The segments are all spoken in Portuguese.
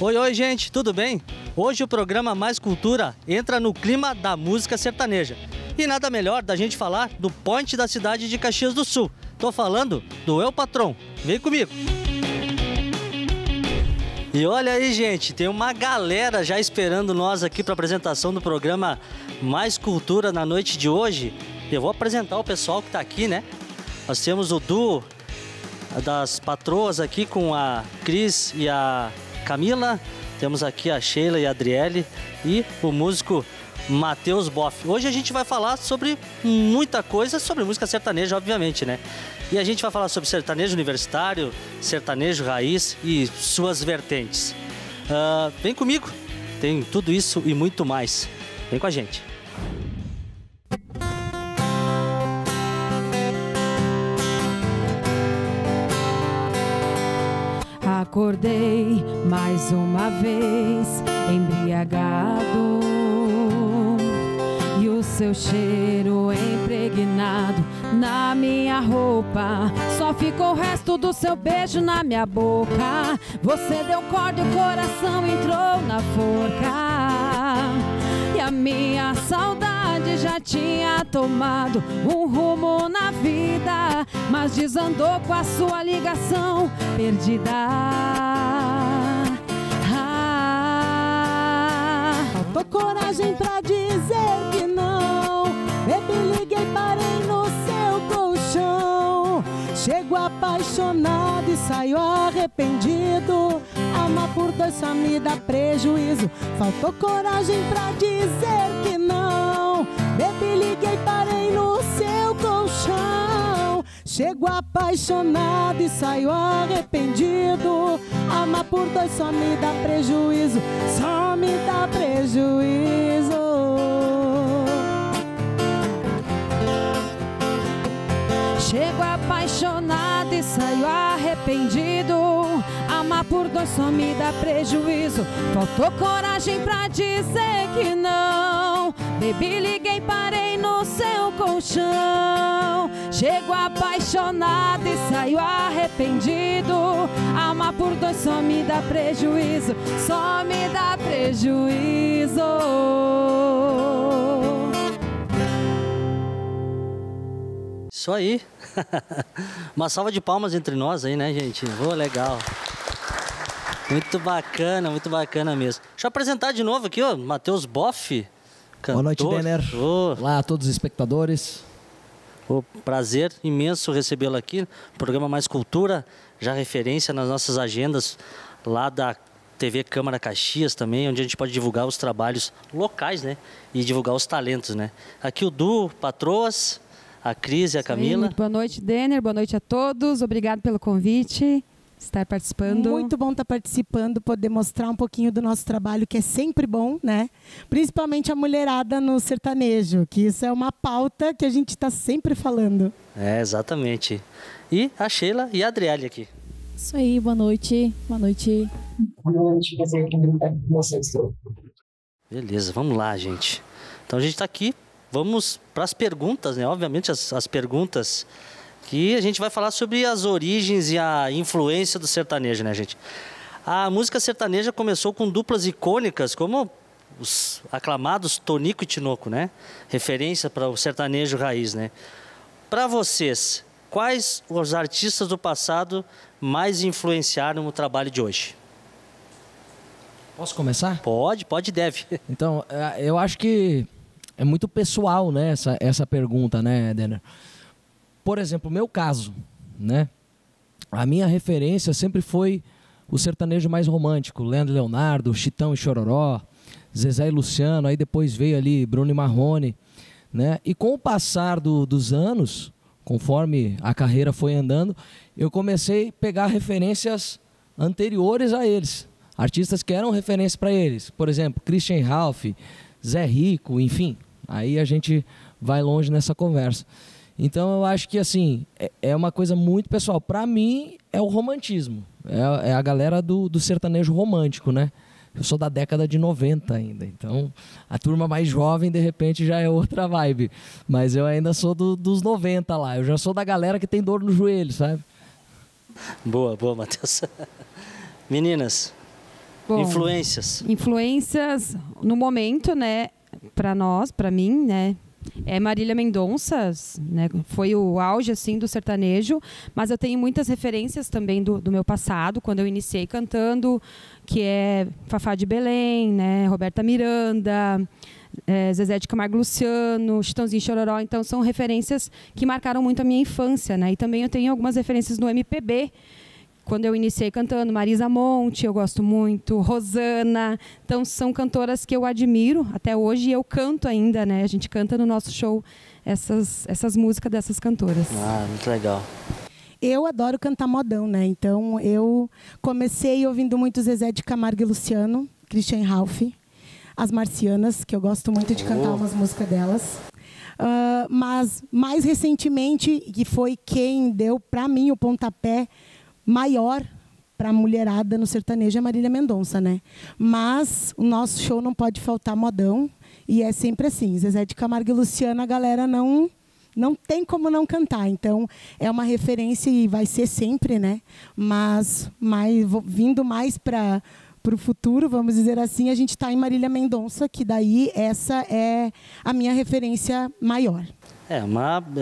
Oi, oi, gente, tudo bem? Hoje o programa Mais Cultura entra no clima da música sertaneja. E nada melhor da gente falar do point da cidade de Caxias do Sul. Tô falando do El Patrón. Vem comigo. E olha aí, gente, tem uma galera já esperando nós aqui para a apresentação do programa Mais Cultura na noite de hoje. Eu vou apresentar o pessoal que está aqui, né? Nós temos o duo das patroas aqui com a Cris e a Camila. Temos aqui a Sheila e a Adriele e o músico Matheus Boff. Hoje a gente vai falar sobre muita coisa, sobre música sertaneja, obviamente, né? E a gente vai falar sobre sertanejo universitário, sertanejo raiz e suas vertentes. Vem comigo, tem tudo isso e muito mais. Vem com a gente. Acordei mais uma vez, embriagado, e o seu cheiro impregnado na minha roupa. Só ficou o resto do seu beijo na minha boca. Você deu corda e o coração entrou na forca. E a minha saudade já tinha tomado um rumo na vida, mas desandou com a sua ligação perdida. Faltou coragem pra dizer que não. Baby, liguei, parei no seu colchão. Chego apaixonado e saio arrependido. Amar por dois só me dá prejuízo. Faltou coragem pra dizer que não. Baby, liguei, parei no seu colchão. Chego apaixonado e saio arrependido. Amar por dois só me dá prejuízo. Só me dá prejuízo. Chego apaixonado e saio arrependido. Amar por dois só me dá prejuízo. Faltou coragem pra dizer que não. Baby, liguei, parei no seu colchão. Chego apaixonado e saio arrependido. Amar por dois só me dá prejuízo. Só me dá prejuízo. Isso aí. Uma salva de palmas entre nós aí, né, gente? Legal. Muito bacana mesmo. Deixa eu apresentar de novo aqui, ó, Matheus Boff, cantor. Boa noite, Denner. Olá a todos os espectadores. Prazer imenso recebê-lo aqui. Programa Mais Cultura, já referência nas nossas agendas lá da TV Câmara Caxias também, onde a gente pode divulgar os trabalhos locais, né? E divulgar os talentos, né? Aqui o duo Patroas, a Cris e a Camila. Muito boa noite, Denner. Boa noite a todos. Obrigado pelo convite. Estar participando. Muito bom estar participando, poder mostrar um pouquinho do nosso trabalho, que é sempre bom, né? Principalmente a mulherada no sertanejo, que isso é uma pauta que a gente está sempre falando. É, exatamente. E a Sheila e a Adriele aqui. Isso aí, boa noite. Boa noite. Boa noite, prazer estar com vocês. Beleza, vamos lá, gente. Então a gente está aqui, vamos para as perguntas, né? Obviamente as perguntas que a gente vai falar sobre as origens e a influência do sertanejo, né, gente? A música sertaneja começou com duplas icônicas, como os aclamados Tonico e Tinoco, né? Referência para o sertanejo raiz, né? Para vocês, quais os artistas do passado mais influenciaram o trabalho de hoje? Posso começar? Pode e deve. Então, eu acho que é muito pessoal, né, essa pergunta, né, Denner? Por exemplo, o meu caso, né? A minha referência sempre foi o sertanejo mais romântico, Leandro e Leonardo, Chitão e Chororó, Zezé e Luciano, aí depois veio ali Bruno e Marrone, né? E com o passar dos anos, conforme a carreira foi andando, eu comecei a pegar referências anteriores a eles, artistas que eram referência para eles, por exemplo, Christian Ralph, Zé Rico, enfim, aí a gente vai longe nessa conversa. Então eu acho que assim, é uma coisa muito pessoal. Para mim é o romantismo, é a galera do sertanejo romântico, né? Eu sou da década de 90 ainda, então a turma mais jovem de repente já é outra vibe. Mas eu ainda sou dos 90 lá, eu já sou da galera que tem dor no joelho, sabe? Boa, Matheus. Meninas, Bom, influências. Influências no momento, né? Para nós, para mim, né? É Marília Mendonça, né? Foi o auge assim do sertanejo, mas eu tenho muitas referências também do meu passado, quando eu iniciei cantando, que é Fafá de Belém, né? Roberta Miranda, Zezé de Camargo e Luciano, Chitãozinho e Chororó. Então são referências que marcaram muito a minha infância, né? E também eu tenho algumas referências no MPB. Quando eu iniciei cantando, Marisa Monte, eu gosto muito, Rosana. Então, são cantoras que eu admiro até hoje e eu canto ainda, né? A gente canta no nosso show essas músicas dessas cantoras. Ah, muito legal. Eu adoro cantar modão, né? Então, eu comecei ouvindo muito Zezé de Camargo e Luciano, Christian Ralph, As Marcianas, que eu gosto muito de cantar umas músicas delas. Mas, mais recentemente, que foi quem deu, para mim, o pontapé maior para a mulherada no sertanejo é Marília Mendonça, né? Mas o nosso show não pode faltar modão e é sempre assim. Zezé de Camargo e Luciano, a galera não tem como não cantar. Então é uma referência e vai ser sempre, né? Mas vindo mais para o futuro, vamos dizer assim, a gente está em Marília Mendonça, que daí essa é a minha referência maior. É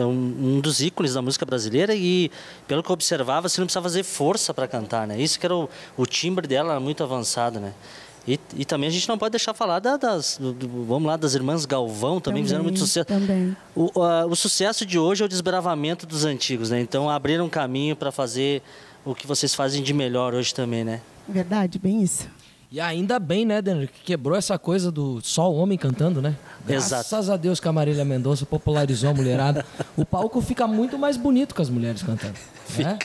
um dos ícones da música brasileira e, pelo que eu observava, você não precisava fazer força para cantar, né? Isso que era o timbre dela, era muito avançado, né? E também a gente não pode deixar falar vamos lá, das irmãs Galvão, também fizeram muito sucesso. Também. O sucesso de hoje é o desbravamento dos antigos, né? Então abriram um caminho para fazer o que vocês fazem de melhor hoje também, né? Verdade, bem isso. E ainda bem, né, Denner, que quebrou essa coisa do só o homem cantando, né? Exato. Graças a Deus que a Marília Mendonça popularizou a mulherada. O palco fica muito mais bonito com as mulheres cantando. Né?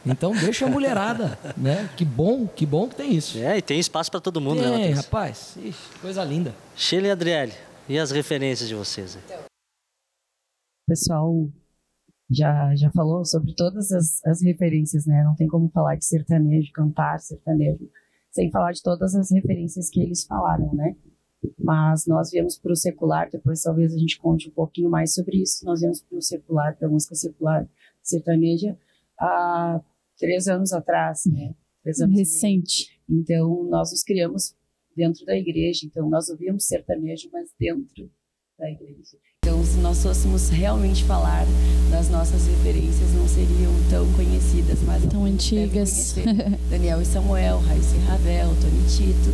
Então deixa a mulherada, né? Que bom que tem isso. E tem espaço para todo mundo, né, Matheus? Rapaz. Ixi, coisa linda. Sheila e Adriele, e as referências de vocês? O pessoal já falou sobre todas as referências, né? Não tem como falar de sertanejo, cantar sertanejo, sem falar de todas as referências que eles falaram, né? Mas nós viemos para o secular, depois talvez a gente conte um pouquinho mais sobre isso. Nós viemos para o secular, para a música secular sertaneja, há 3 anos atrás, né? 3 anos Recente. Então, nós nos criamos dentro da igreja, então nós ouvíamos sertanejo, mas dentro da igreja. Então, se nós fôssemos realmente falar das nossas referências, não seriam tão conhecidas, mas tão antigas. Daniel e Samuel, Raíssa e Ravel, Tony e Tito.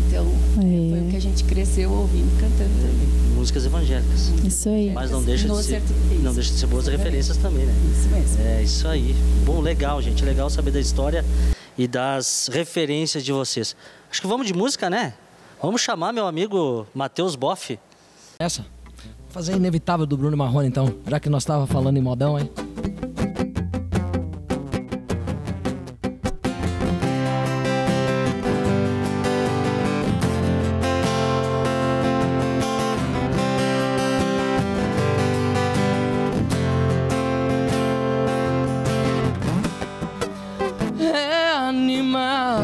Então, foi o que a gente cresceu ouvindo, cantando também. Músicas evangélicas. Isso aí. Mas não deixa de ser boas referências também, né? Isso mesmo. É isso aí. Bom, legal, gente. Legal saber da história e das referências de vocês. Acho que vamos de música, né? Vamos chamar meu amigo Matheus Boff. Essa? Vou fazer Inevitável do Bruno Marrone, então, já que nós tava falando em modão, hein? É animal,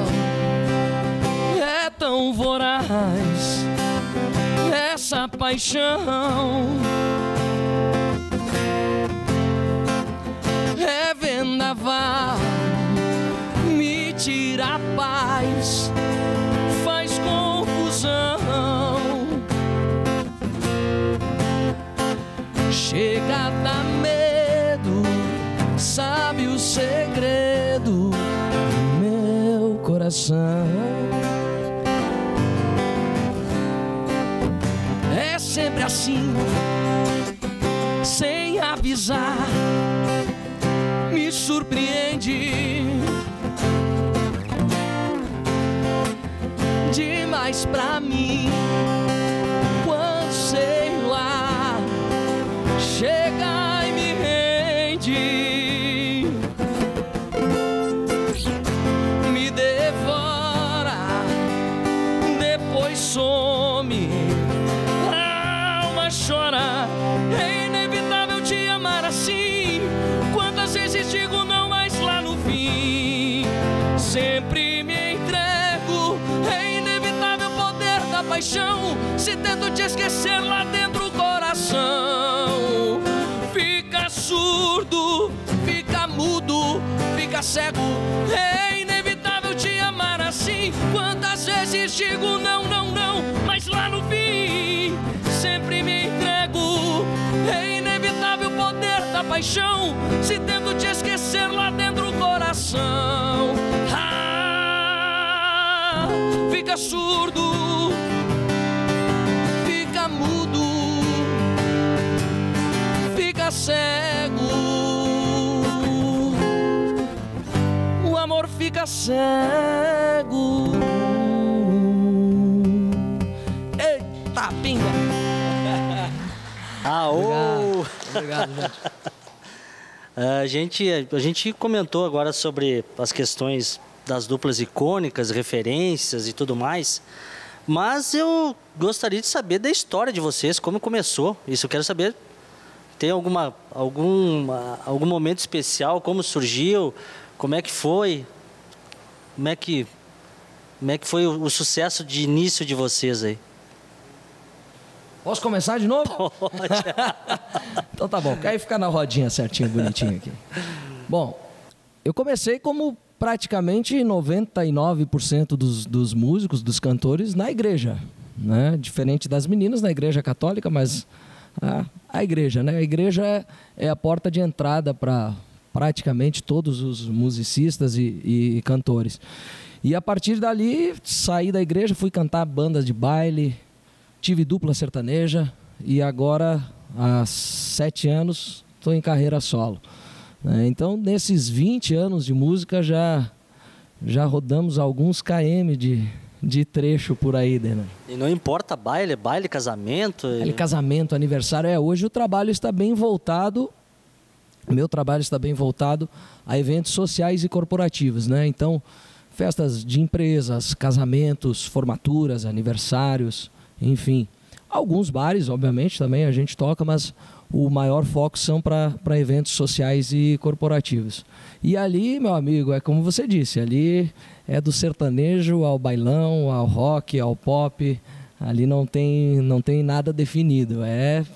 é tão voraz essa paixão, é vendaval, me tira a paz, faz confusão, chega a dar medo, sabe o segredo do meu coração. É sempre assim, sem avisar, me surpreende demais pra mim. Quando sei lá, chega e me rende, me devora, depois some, a alma chora. É inevitável te amar assim. Quantas vezes digo não, mas lá no fim sempre me entrego. É inevitável o poder da paixão, se tento te esquecer lá dentro do coração. Fica surdo, fica mudo, fica cego. É inevitável te amar assim. Quantas vezes digo não, não, não, mas lá no fim sempre me entrego. É inevitável o poder da paixão, se tento te esquecer lá dentro do coração. Ah, fica surdo, fica mudo, fica cego. O amor fica cego. Eita, pinga. Obrigado, gente. A gente comentou agora sobre as questões das duplas icônicas, referências e tudo mais, mas eu gostaria de saber da história de vocês, como começou. Isso eu quero saber. Tem algum momento especial, como surgiu, como é que foi, como é que foi o sucesso de início de vocês aí? Posso começar de novo? Pode. Então tá bom, aí fica na rodinha certinho, bonitinho aqui. Bom, eu comecei como praticamente 99% dos músicos, dos cantores, na igreja, né? Diferente das meninas na igreja católica, mas a igreja, né? A igreja é a porta de entrada para praticamente todos os musicistas e cantores. E a partir dali, saí da igreja, fui cantar bandas de baile, tive dupla sertaneja e agora, há 7 anos, estou em carreira solo. Então, nesses 20 anos de música, já rodamos alguns km de trecho por aí, né? E não importa baile, casamento... Casamento, aniversário. Hoje o trabalho está bem voltado... Meu trabalho está bem voltado a eventos sociais e corporativos, né? Então, festas de empresas, casamentos, formaturas, aniversários... Enfim, alguns bares, obviamente, também a gente toca, mas o maior foco são para eventos sociais e corporativos. E ali, meu amigo, é como você disse, ali é do sertanejo ao bailão, ao rock, ao pop. Ali não tem nada definido.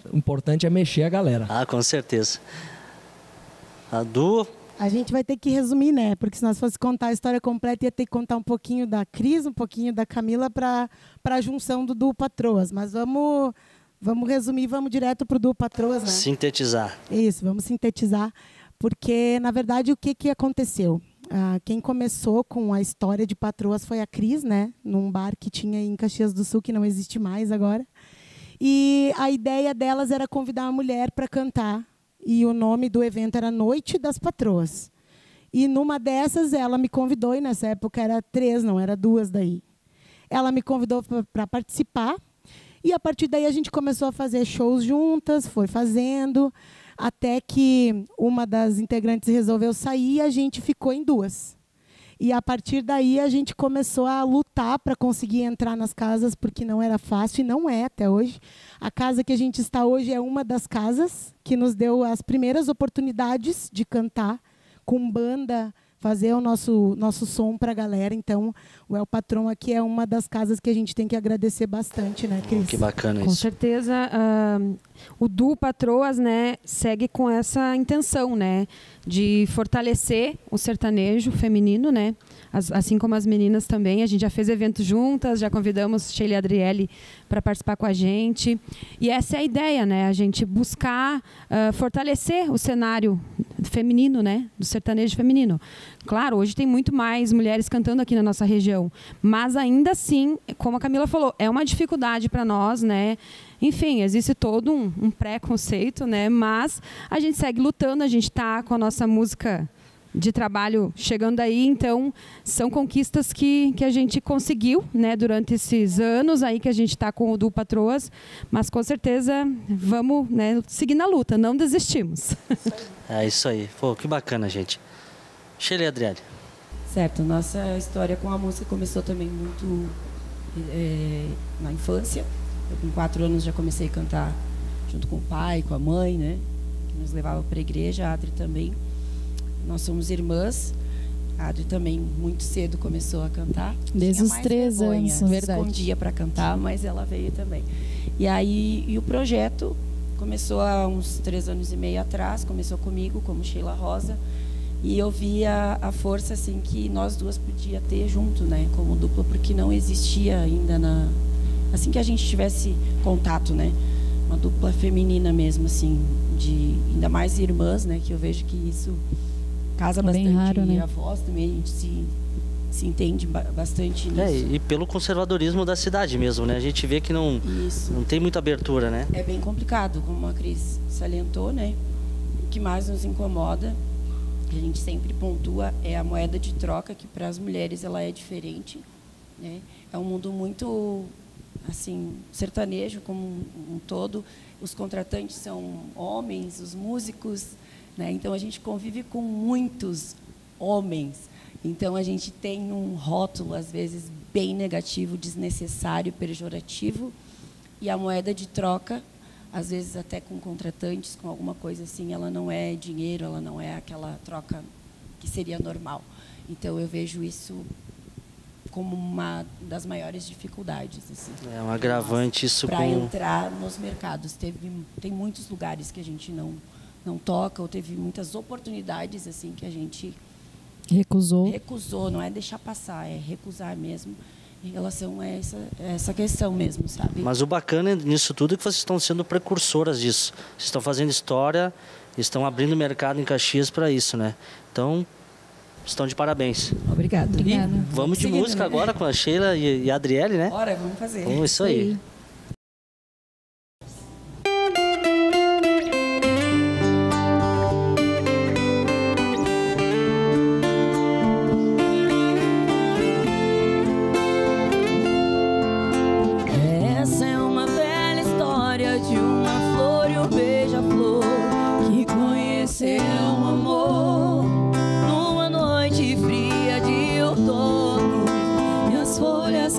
O importante é mexer a galera. Ah, com certeza. A Du... A gente vai ter que resumir, né? Porque se nós fosse contar a história completa, ia ter que contar um pouquinho da Cris, um pouquinho da Camila para a junção do Duo Patroas. Mas vamos resumir, vamos direto para o Duo Patroas, né? Sintetizar. Isso, vamos sintetizar. Porque, na verdade, o que aconteceu? Quem começou com a história de Patroas foi a Cris, né? Num bar que tinha em Caxias do Sul, que não existe mais agora. E a ideia delas era convidar uma mulher para cantar. E o nome do evento era Noite das Patroas. E numa dessas ela me convidou, e nessa época era 3, não era 2 daí. Ela me convidou para participar, e a partir daí a gente começou a fazer shows juntas, foi fazendo, até que uma das integrantes resolveu sair e a gente ficou em 2. E a partir daí a gente começou a lutar para conseguir entrar nas casas, porque não era fácil, e não é até hoje. A casa que a gente está hoje é uma das casas que nos deu as primeiras oportunidades de cantar com banda, fazer o nosso som para a galera. Então, o El Patrão aqui é uma das casas que a gente tem que agradecer bastante, né, Cris? Que bacana isso. Com certeza, o Duo Patroas, né, segue com essa intenção, né, de fortalecer o sertanejo feminino, né, assim como as meninas também. A gente já fez eventos juntas, já convidamos Sheila e Adriele para participar com a gente. E essa é a ideia, né, a gente buscar fortalecer o cenário feminino, né, do sertanejo feminino. Claro, hoje tem muito mais mulheres cantando aqui na nossa região, mas ainda assim, como a Camila falou, é uma dificuldade para nós, né? Enfim, existe todo um preconceito, né? Mas a gente segue lutando, a gente está com a nossa música de trabalho chegando aí, então são conquistas que a gente conseguiu, né, durante esses anos aí que a gente está com o Duo Patroas, mas com certeza vamos, né, seguir na luta, não desistimos. É isso aí. Pô, que bacana, gente. Sheila e Adriele. Certo, nossa história com a música começou também muito na infância. Eu, com 4 anos, já comecei a cantar junto com o pai, com a mãe, né, que nos levava para a igreja, a Adri também. Nós somos irmãs. A Adri também, muito cedo, começou a cantar. Desde os 3 anos, verdade. Escondia para cantar, mas ela veio também. E aí, o projeto começou há uns 3 anos e meio atrás, começou comigo, como Sheila Rosa. E eu via a força assim que nós duas podia ter junto, né, como dupla, porque não existia ainda assim que a gente tivesse contato, né, uma dupla feminina mesmo, assim, de ainda mais irmãs, né, que eu vejo que isso casa bastante. Raro, né? A voz também a gente se entende bastante nisso. E pelo conservadorismo da cidade mesmo, né? A gente vê que não tem muita abertura, né? É bem complicado, como a Cris salientou, né? O que mais nos incomoda, que a gente sempre pontua, é a moeda de troca, que para as mulheres ela é diferente, né? É um mundo muito, assim, sertanejo como um todo. Os contratantes são homens, os músicos, né? Então a gente convive com muitos homens. Então a gente tem um rótulo às vezes bem negativo, desnecessário, pejorativo, e a moeda de troca, às vezes até com contratantes, com alguma coisa assim, ela não é dinheiro, ela não é aquela troca que seria normal. Então eu vejo isso como uma das maiores dificuldades, assim. É um agravante isso para entrar nos mercados. Tem muitos lugares que a gente não toca, ou teve muitas oportunidades assim que a gente recusou, não é deixar passar, é recusar mesmo em relação a essa questão mesmo, sabe? Mas o bacana nisso tudo é que vocês estão sendo precursoras disso. Vocês estão fazendo história, estão abrindo mercado em Caxias para isso, né? Então, estão de parabéns. Obrigada. Vamos de música agora com a Sheila e a Adriele, né? Bora, vamos fazer. Vamos, isso aí.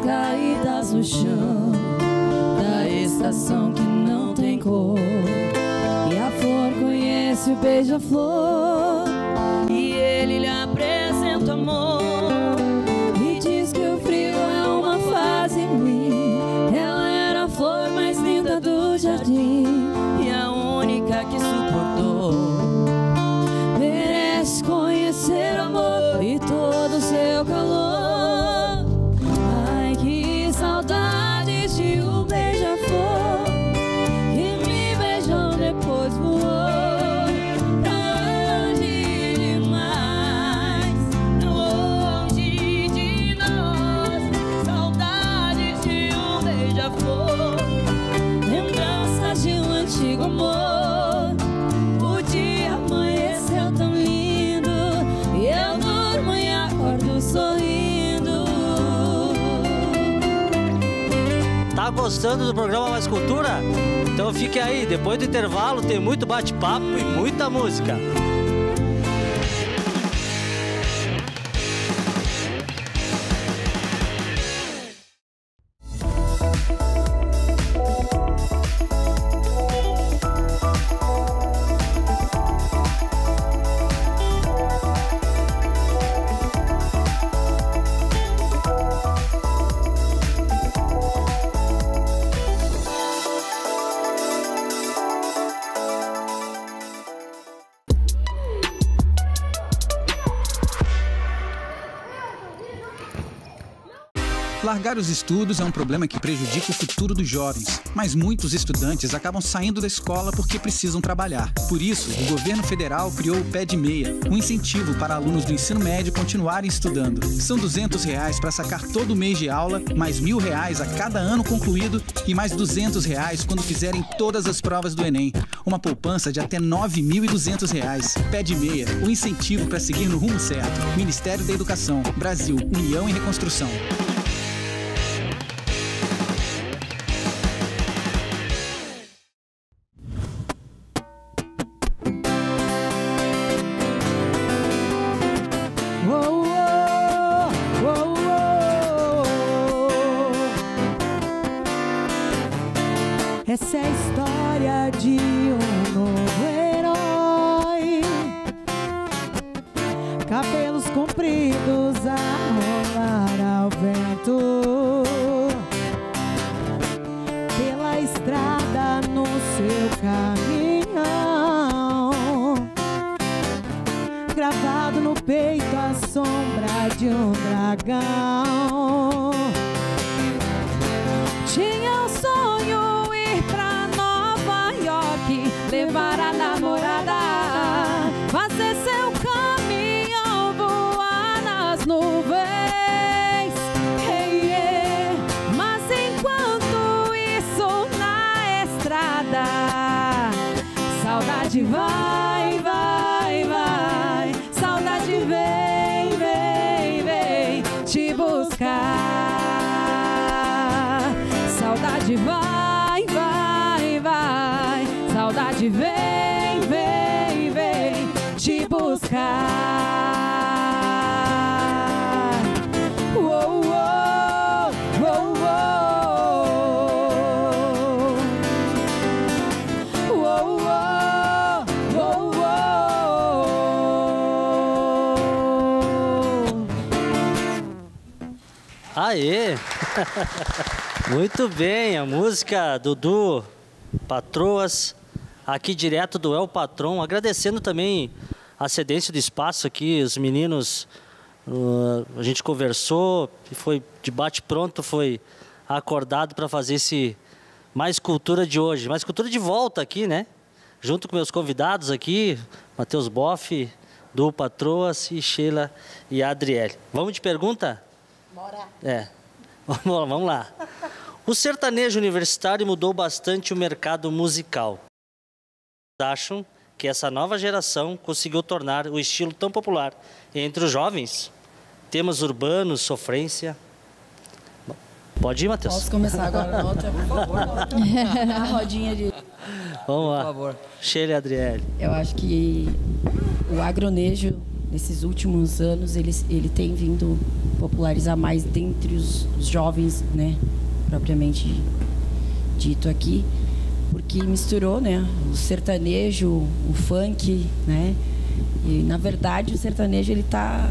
Caídas no chão da estação que não tem cor, e a flor conhece o beija-flor, e ele lhe apresenta amor, e diz que o frio é uma fase ruim. Ela era a flor mais linda do jardim, e a única que suportou. Merece conhecer amor e todo o seu calor. Saudades de um beija-flor que me beijou, depois voou pra longe demais, longe de nós. Saudades de um beija-flor, lembranças de um antigo amor. O dia amanheceu tão lindo e eu durmo e acordo sorrindo. Tá gostando do programa Mais Cultura? Então fique aí, depois do intervalo tem muito bate-papo e muita música. Largar os estudos é um problema que prejudica o futuro dos jovens, mas muitos estudantes acabam saindo da escola porque precisam trabalhar. Por isso, o governo federal criou o Pé de Meia, um incentivo para alunos do ensino médio continuarem estudando. São R$200 para sacar todo mês de aula, mais R$1.000 a cada ano concluído e mais R$200 quando fizerem todas as provas do Enem. Uma poupança de até R$9.200. Pé de Meia, o incentivo para seguir no rumo certo. Ministério da Educação, Brasil, União e Reconstrução. Essa é a história de um novo herói, cabelos compridos a rolar ao vento, pela estrada no seu caminhão, gravado de um dragão. Tinha um sonho ir pra Nova York, levar a namorada, fazer seu caminhão voar nas nuvens. Hey, yeah. Mas enquanto isso na estrada, saudade vai, vai, vai, saudade vem, vem, vem te buscar. Saudade vai, vai, vai, saudade vem, vem, vem te buscar. Uou, uou, uou, uou. Uou, uou, uou, uou. Aê! Muito bem, a música Dudu Patroas, aqui direto do El Patron, agradecendo também a cedência do espaço aqui, os meninos, a gente conversou, foi de bate-pronto, foi acordado para fazer esse Mais Cultura de hoje, Mais Cultura de volta aqui, né? Junto com meus convidados aqui, Matheus Boff, Du Patroas e Sheila e Adriele. Vamos de pergunta? Bora. Vamos lá. O sertanejo universitário mudou bastante o mercado musical. Acham que essa nova geração conseguiu tornar o estilo tão popular entre os jovens? Temas urbanos, sofrência. Pode ir, Matheus. Posso começar agora, Nota, por favor. A rodinha de... Vamos lá. Por favor. Sheila e Adriele. Eu acho que o agronejo, nesses últimos anos, ele tem vindo popularizar mais dentre os jovens, né, propriamente dito aqui, porque misturou, né, o sertanejo, o funk, né, e na verdade o sertanejo ele tá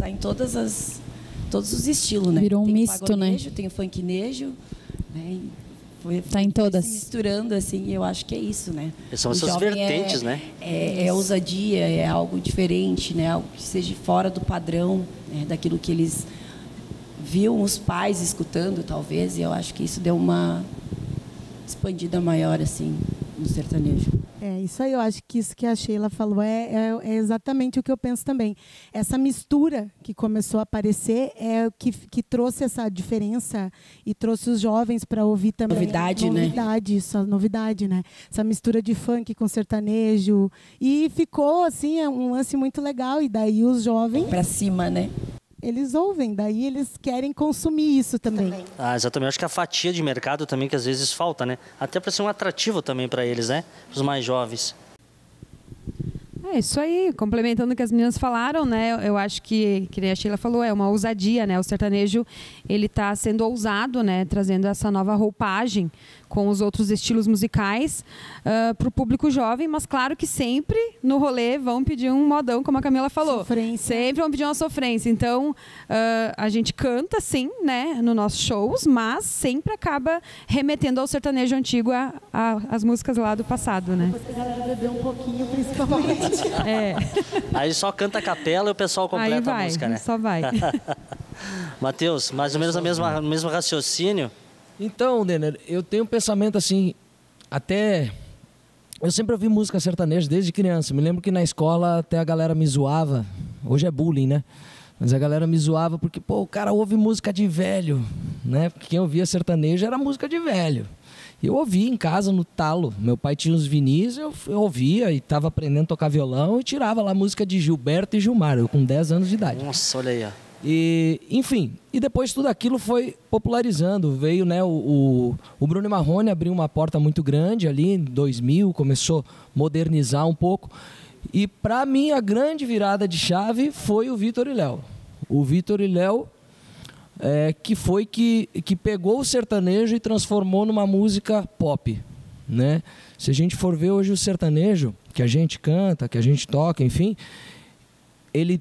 em todos os estilos, né? Virou um tem misto, o pagonejo, né? Tem o funknejo, né? Tá em todas. Se misturando, assim, eu acho que é isso, né? São O essas jovem vertentes, né? É ousadia, é algo diferente, né? Algo que seja fora do padrão, né? Daquilo que eles viam os pais escutando, talvez, e eu acho que isso deu uma expandida maior, assim, no sertanejo. É, isso aí, eu acho que isso que a Sheila falou é exatamente o que eu penso também. Essa mistura que começou a aparecer é o que trouxe essa diferença e trouxe os jovens para ouvir também. Novidade, isso, a novidade, né? Essa mistura de funk com sertanejo. E ficou, assim, um lance muito legal. E daí os jovens... Para cima, né? Eles ouvem, daí eles querem consumir isso também. Ah, exatamente. Acho que a fatia de mercado também que às vezes falta, né? Até para ser um atrativo também para eles, né? Os mais jovens. É isso aí, complementando o que as meninas falaram, né? Eu acho que nem a Sheila falou, é uma ousadia, né? O sertanejo, ele está sendo ousado, né? Trazendo essa nova roupagem com os outros estilos musicais para o público jovem, mas claro que sempre no rolê vão pedir um modão, como a Camila falou. Sofrência. Sempre vão pedir uma sofrência. Então, a gente canta, sim, né? Nos nossos shows, mas sempre acaba remetendo ao sertanejo antigo, as músicas lá do passado, né? Depois que a galera bebeu um pouquinho, principalmente. É. Aí só canta a capela e o pessoal completa Aí vai, a música, né? só vai. Matheus, mais ou menos o mesmo raciocínio. Então, Denner, eu tenho um pensamento assim, até... Eu sempre ouvi música sertaneja desde criança. Me lembro que na escola até a galera me zoava. Hoje é bullying, né? Mas a galera me zoava porque, pô, o cara ouve música de velho, né? Porque quem ouvia sertanejo era música de velho. Eu ouvia em casa, no talo. Meu pai tinha uns vinis, eu ouvia e estava aprendendo a tocar violão e tirava lá música de Gilberto e Gilmar, eu com 10 anos de idade. Nossa, olha aí, ó. E, enfim, e depois tudo aquilo foi popularizando. Veio, né, o Bruno Marrone abriu uma porta muito grande ali em 2000, começou a modernizar um pouco. E para mim a grande virada de chave foi o Vitor e Léo. O Vitor e Léo que pegou o sertanejo e transformou numa música pop, né? Se a gente for ver hoje o sertanejo, que a gente canta, que a gente toca, enfim, ele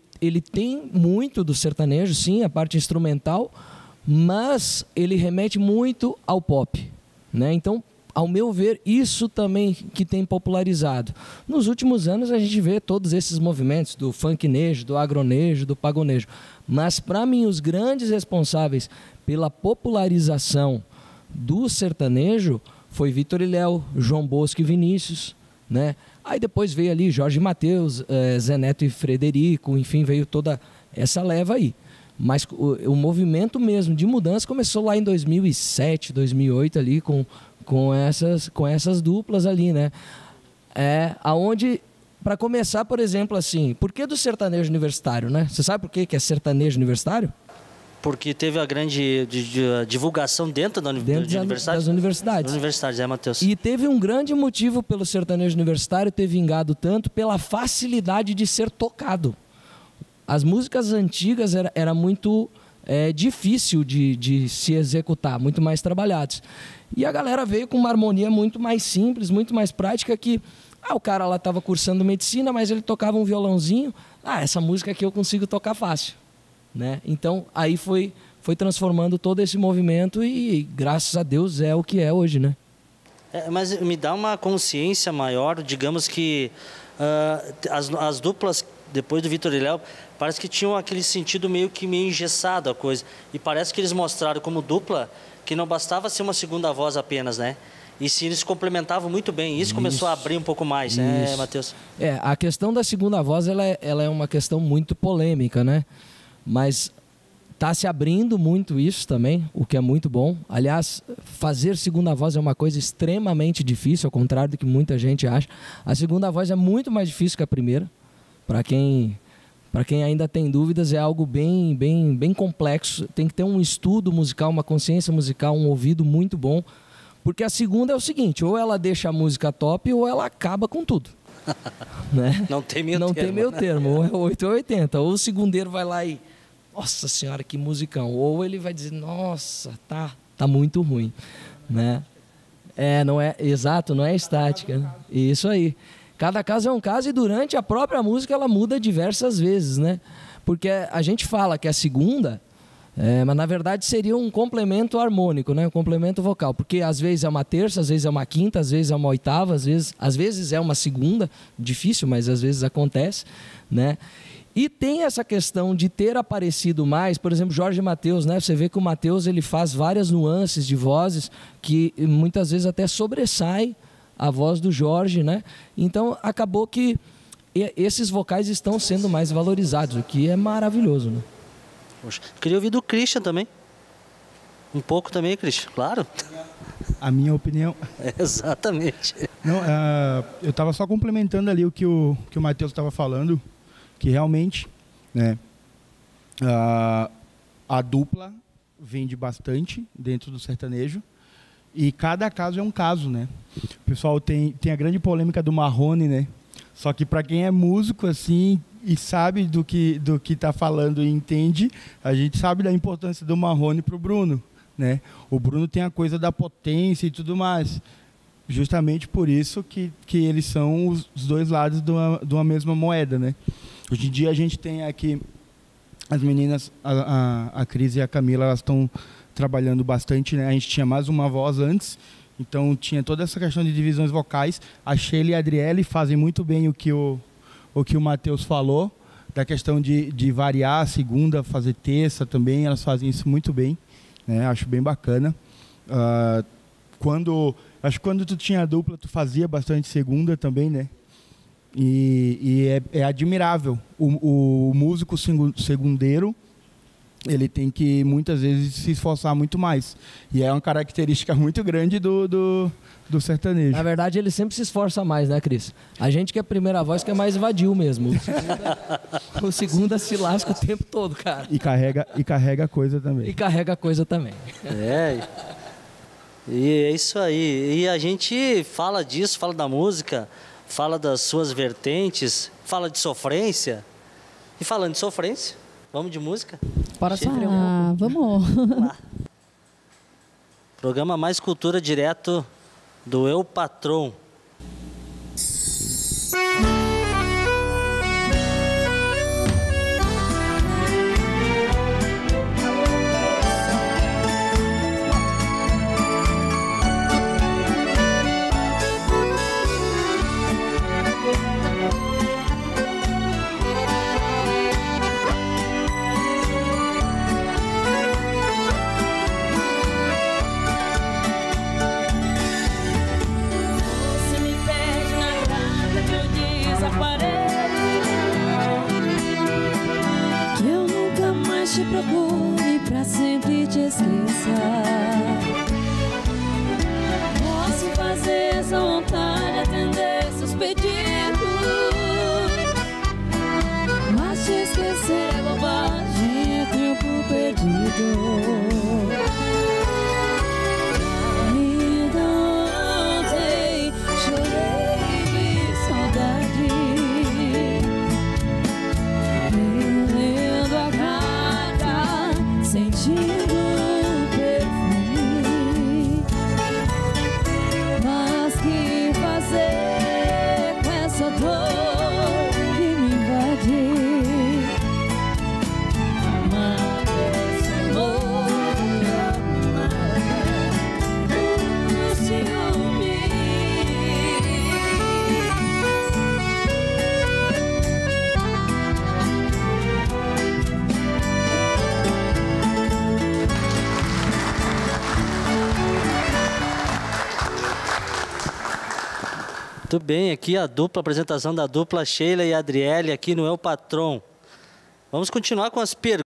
tem muito do sertanejo, sim, a parte instrumental, mas ele remete muito ao pop, né? Então, ao meu ver, isso também que tem popularizado. Nos últimos anos a gente vê todos esses movimentos do funknejo, do agronejo, do pagonejo, Mas, para mim, os grandes responsáveis pela popularização do sertanejo foi Vitor e Léo, João Bosco e Vinícius, né? Aí depois veio ali Jorge Mateus, Zé Neto e Frederico, enfim, veio toda essa leva aí. Mas o movimento mesmo de mudança começou lá em 2007, 2008 ali com essas duplas ali, né? Aonde, para começar, por exemplo, assim, por que do sertanejo universitário, né? Você sabe por que é sertanejo universitário? Porque teve a grande divulgação dentro das universidades. Das universidades, Matheus. E teve um grande motivo pelo sertanejo universitário ter vingado tanto pela facilidade de ser tocado. As músicas antigas era muito difícil de se executar, muito mais trabalhados. E a galera veio com uma harmonia muito mais simples, muito mais prática, que o cara lá estava cursando medicina, mas ele tocava um violãozinho. Essa música aqui eu consigo tocar fácil, né? Então, aí foi transformando todo esse movimento e, graças a Deus, é o que é hoje, né? Mas me dá uma consciência maior, digamos que as duplas, depois do Vitor e Léo, parece que tinham aquele sentido meio engessado a coisa. E parece que eles mostraram como dupla que não bastava ser uma segunda voz apenas, né? E sim, eles complementavam muito bem. Isso começou a abrir um pouco mais, né, Matheus? A questão da segunda voz, ela é uma questão muito polêmica, né? Mas está se abrindo muito isso também, o que é muito bom. Aliás, fazer segunda voz é uma coisa extremamente difícil, ao contrário do que muita gente acha. A segunda voz é muito mais difícil que a primeira. Para quem ainda tem dúvidas, é algo bem complexo. Tem que ter um estudo musical, uma consciência musical, um ouvido muito bom. Porque a segunda é o seguinte, ou ela deixa a música top ou ela acaba com tudo. Né? Não tem meio termo. Não tem meio termo, ou é 8 ou 80. Ou o segundeiro vai lá e... Nossa senhora, que musicão. Ou ele vai dizer, nossa, tá muito ruim. Né? Não é exato, não é estática. Né? Isso aí. Cada caso é um caso e durante a própria música ela muda diversas vezes, né? Porque a gente fala que a segunda, mas na verdade seria um complemento harmônico, né? Um complemento vocal. Porque às vezes é uma terça, às vezes é uma quinta, às vezes é uma oitava, às vezes é uma segunda. Difícil, mas às vezes acontece, né? E tem essa questão de ter aparecido mais, por exemplo, Jorge Mateus, né? Você vê que o Mateus ele faz várias nuances de vozes que muitas vezes até sobressaem a voz do Jorge, né? Então acabou que esses vocais estão sendo mais valorizados, o que é maravilhoso, né? Poxa, queria ouvir do Christian também. Um pouco também, Christian, claro. A minha opinião... Exatamente. Não, eu estava só complementando ali o que o Matheus estava falando, que realmente, né, a dupla vende bastante dentro do sertanejo e cada caso é um caso, né? O pessoal tem a grande polêmica do Marrone, né? Só que para quem é músico assim e sabe do que está falando e entende, a gente sabe da importância do Marrone para o Bruno, né? O Bruno tem a coisa da potência e tudo mais. Justamente por isso que eles são os dois lados de uma mesma moeda, né? Hoje em dia a gente tem aqui as meninas, a Cris e a Camila, elas estão trabalhando bastante, né? A gente tinha mais uma voz antes, então tinha toda essa questão de divisões vocais. A Sheila e a Adriele fazem muito bem o que o Matheus falou, da questão de variar a segunda, fazer terça também, elas fazem isso muito bem, né? Acho bem bacana. Quando tu tinha a dupla, tu fazia bastante segunda também, né? E é admirável. O músico segundeiro, ele tem que muitas vezes se esforçar muito mais. E é uma característica muito grande do sertanejo. Na verdade, ele sempre se esforça mais, né, Cris? A gente que é primeira voz que é mais vadio mesmo. O segunda se lasca o tempo todo, cara. E carrega coisa também. E carrega coisa também. E é isso aí. E a gente fala disso, fala da música, fala das suas vertentes, fala de sofrência. E falando de sofrência, vamos de música? Bora sofrer um pouco. Vamos lá. Programa Mais Cultura, direto do Eu Patrão. Muito bem, aqui a apresentação da dupla Sheila e Adriele aqui no El Patrón. Vamos continuar com as perguntas.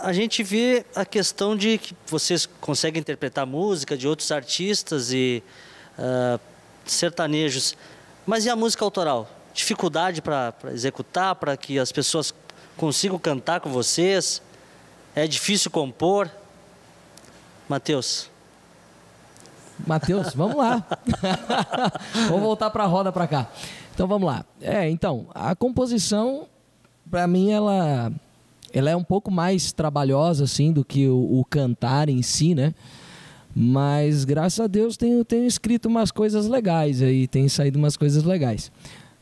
A gente vê a questão de que vocês conseguem interpretar música de outros artistas e sertanejos, mas e a música autoral? Dificuldade para executar, para que as pessoas consigam cantar com vocês? É difícil compor? Matheus, vamos lá. Vamos voltar para a roda para cá. Então, vamos lá. Então, a composição, para mim, ela é um pouco mais trabalhosa, assim, do que o cantar em si, né? Mas, graças a Deus, tenho escrito umas coisas legais aí, tem saído umas coisas legais.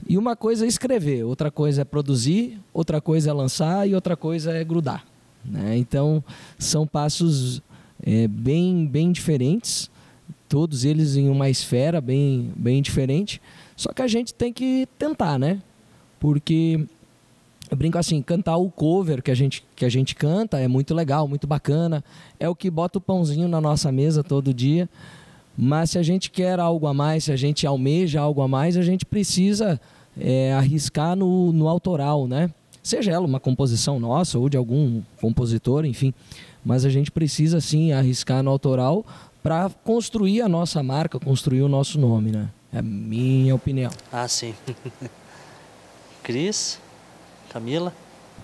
E uma coisa é escrever, outra coisa é produzir, outra coisa é lançar e outra coisa é grudar, né? Então, são passos bem diferentes, todos eles em uma esfera bem diferente, só que a gente tem que tentar, né? Porque, eu brinco assim, cantar o cover que a gente canta é muito legal, muito bacana, é o que bota o pãozinho na nossa mesa todo dia, mas se a gente quer algo a mais, se a gente almeja algo a mais, a gente precisa arriscar no autoral, né? Seja ela uma composição nossa ou de algum compositor, enfim, mas a gente precisa sim arriscar no autoral para construir a nossa marca, construir o nosso nome, né? É a minha opinião. Sim. Cris, Camila?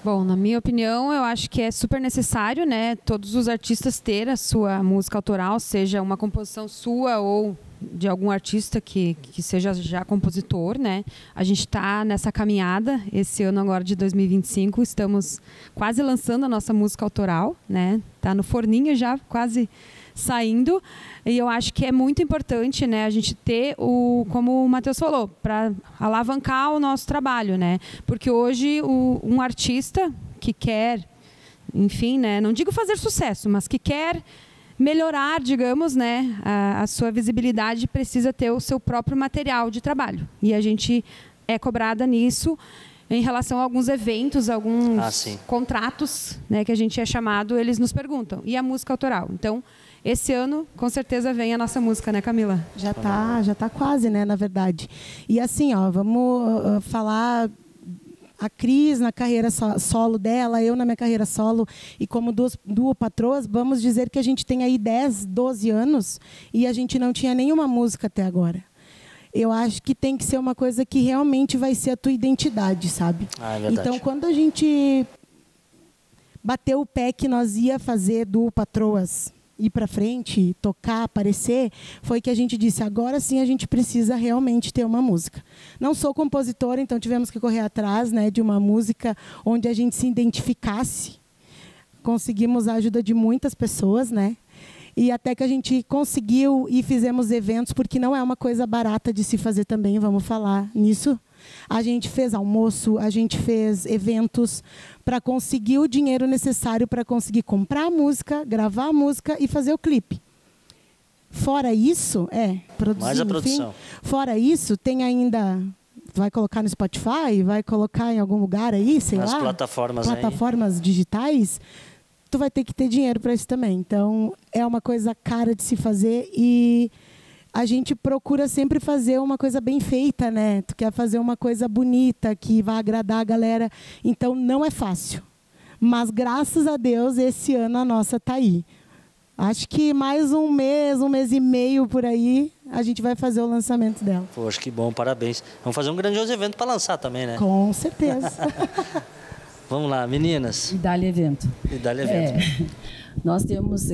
Bom, na minha opinião, eu acho que é super necessário, né, todos os artistas ter a sua música autoral, seja uma composição sua ou de algum artista que seja já compositor, né? A gente está nessa caminhada, esse ano agora de 2025, estamos quase lançando a nossa música autoral, né? Tá no forninho já, quase saindo, e eu acho que é muito importante, né, a gente ter como o Matheus falou, para alavancar o nosso trabalho, né? Porque hoje um artista que quer, enfim, né, não digo fazer sucesso, mas que quer melhorar, digamos, né, a sua visibilidade, precisa ter o seu próprio material de trabalho. E a gente é cobrada nisso em relação a alguns eventos, alguns contratos, né, que a gente é chamado, eles nos perguntam. E a música autoral? Então, esse ano, com certeza, vem a nossa música, né, Camila? Já tá quase, né, na verdade. E assim, vamos falar a Cris na carreira solo dela, eu na minha carreira solo, e como duo patroas, vamos dizer que a gente tem aí 10, 12 anos e a gente não tinha nenhuma música até agora. Eu acho que tem que ser uma coisa que realmente vai ser a tua identidade, sabe? É verdade. Então, quando a gente bateu o pé que nós ia fazer duo patroas, ir para frente, tocar, aparecer, foi que a gente disse, agora sim a gente precisa realmente ter uma música. Não sou compositora, então tivemos que correr atrás, né, de uma música onde a gente se identificasse. Conseguimos a ajuda de muitas pessoas, né? E até que a gente conseguiu e fizemos eventos, porque não é uma coisa barata de se fazer também, vamos falar nisso. A gente fez almoço, a gente fez eventos para conseguir o dinheiro necessário para conseguir comprar a música, gravar a música e fazer o clipe. Fora isso, produzir, mais a produção. Enfim, fora isso, tem ainda... Vai colocar no Spotify, vai colocar em algum lugar aí, sei lá. Nas plataformas digitais. Tu vai ter que ter dinheiro para isso também. Então, é uma coisa cara de se fazer e a gente procura sempre fazer uma coisa bem feita, né? Tu quer fazer uma coisa bonita, que vai agradar a galera. Então, não é fácil. Mas, graças a Deus, esse ano a nossa tá aí. Acho que mais um mês e meio por aí, a gente vai fazer o lançamento dela. Poxa, que bom, parabéns. Vamos fazer um grandioso evento para lançar também, né? Com certeza. Vamos lá, meninas. E dá-lhe evento. Nós temos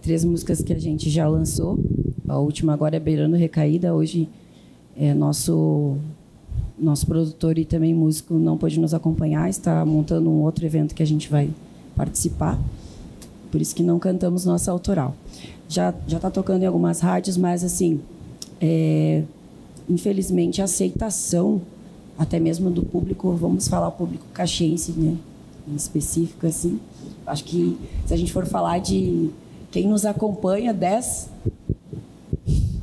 3 músicas que a gente já lançou. A última agora é Beirando Recaída. Hoje nosso produtor e também músico não pôde nos acompanhar. Está montando um outro evento que a gente vai participar. Por isso que não cantamos nossa autoral. Já está tocando em algumas rádios, mas assim, infelizmente a aceitação até mesmo do público, vamos falar o público caxiense, né, em específico, assim. Acho que se a gente for falar de quem nos acompanha,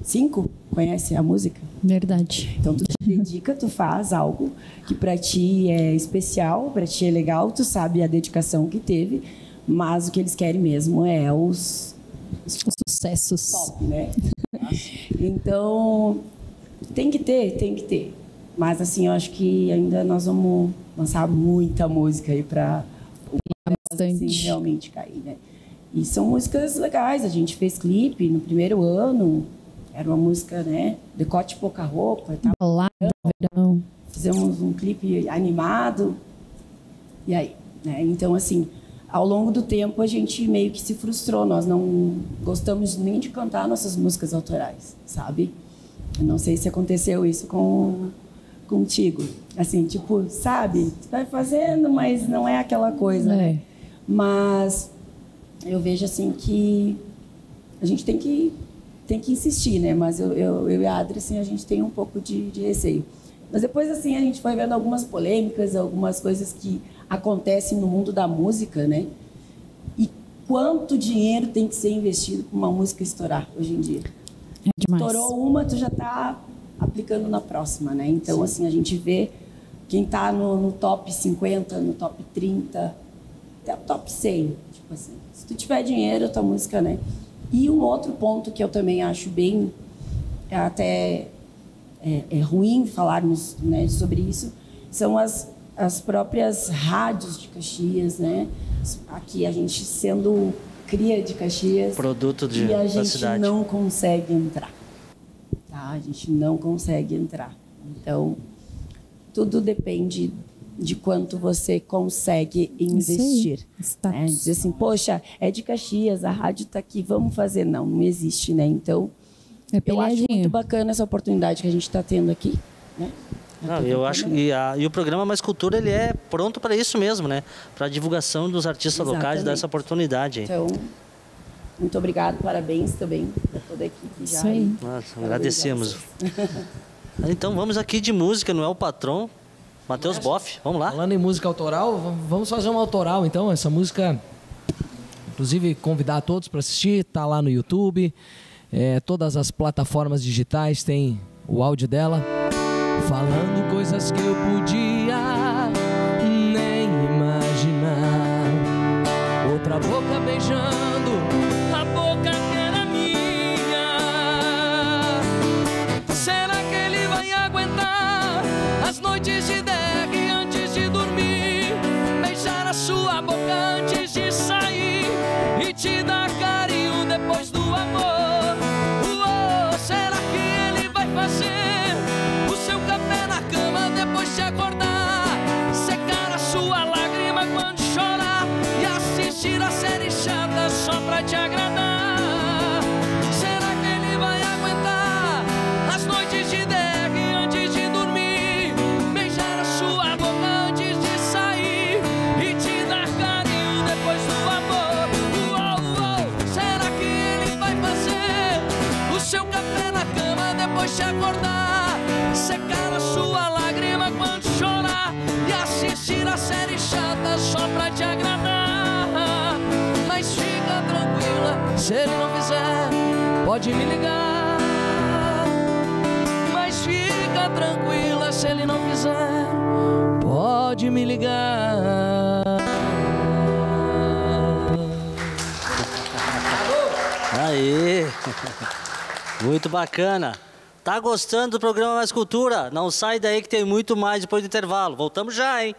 5 conhece a música. Verdade. Então, tu te dedica, tu faz algo que para ti é especial, para ti é legal, tu sabe a dedicação que teve, mas o que eles querem mesmo é os sucessos. Top, né? Então, tem que ter. Mas, assim, eu acho que ainda nós vamos lançar muita música aí pra assim, realmente cair, né? E são músicas legais. A gente fez clipe no primeiro ano. Era uma música, né? Decote pouca roupa. Lá no verão. Fizemos um clipe animado. E aí, né? Então, assim, ao longo do tempo a gente meio que se frustrou. Nós não gostamos nem de cantar nossas músicas autorais, sabe? Eu não sei se aconteceu isso contigo. Assim, tipo, sabe? Tu vai fazendo, mas não é aquela coisa, né? Mas eu vejo, assim, que a gente tem que insistir, né? Mas eu e a Adri, assim, a gente tem um pouco de receio. Mas depois, assim, a gente foi vendo algumas polêmicas, algumas coisas que acontecem no mundo da música, né? E quanto dinheiro tem que ser investido para uma música estourar hoje em dia? É demais. Estourou uma, tu já está aplicando na próxima, né? Então, assim, a gente vê quem está no top 50, no top 30, até o top 100. Tipo assim, se tu tiver dinheiro, a tua música, né? E um outro ponto que eu também acho bem, até ruim falarmos, né, sobre isso, são as próprias rádios de Caxias, né? Aqui a gente sendo cria de Caxias, produto da cidade. E a gente não consegue entrar. Tá? A gente não consegue entrar. Então, tudo depende de quanto você consegue investir. Né? Dizer assim, poxa, é de Caxias, a rádio está aqui, vamos fazer. Não existe, né? Então, eu acho muito bacana essa oportunidade que a gente está tendo aqui, né? Não, eu acho e o programa Mais Cultura, ele é pronto para isso mesmo, né? Para a divulgação dos artistas locais, dar essa oportunidade aí. Então, muito obrigado, parabéns também para toda a equipe. Isso aí. Nossa, agradecemos. Então vamos aqui de música, não é o patrão, Matheus Boff, vamos lá. Falando em música autoral, vamos fazer uma autoral então, essa música, inclusive convidar a todos para assistir, tá lá no YouTube, todas as plataformas digitais tem o áudio dela, falando coisas que eu podia nem imaginar, outra boca beijando a boca que era minha. Será que ele vai aguentar as noites de DR antes de dormir, beijar a sua boca antes de sair e te dar carinho depois do amor? Será que ele vai fazer o seu café na cama depois de acordar, secar a sua lágrima quando chorar e assistir a série chata só pra te agradar? Será que ele vai aguentar as noites de DR antes de dormir, beijar a sua boca antes de sair e te dar carinho depois do amor? Será que ele vai fazer o seu café na cama depois de acordar, secar a sua lágrima quando chorar e assistir a série chata só pra te agradar? Mas fica tranquila, se ele não fizer, pode me ligar. Mas fica tranquila, se ele não fizer, pode me ligar. Aí, muito bacana. Tá gostando do programa Mais Cultura? Não sai daí que tem muito mais depois do intervalo. Voltamos já, hein?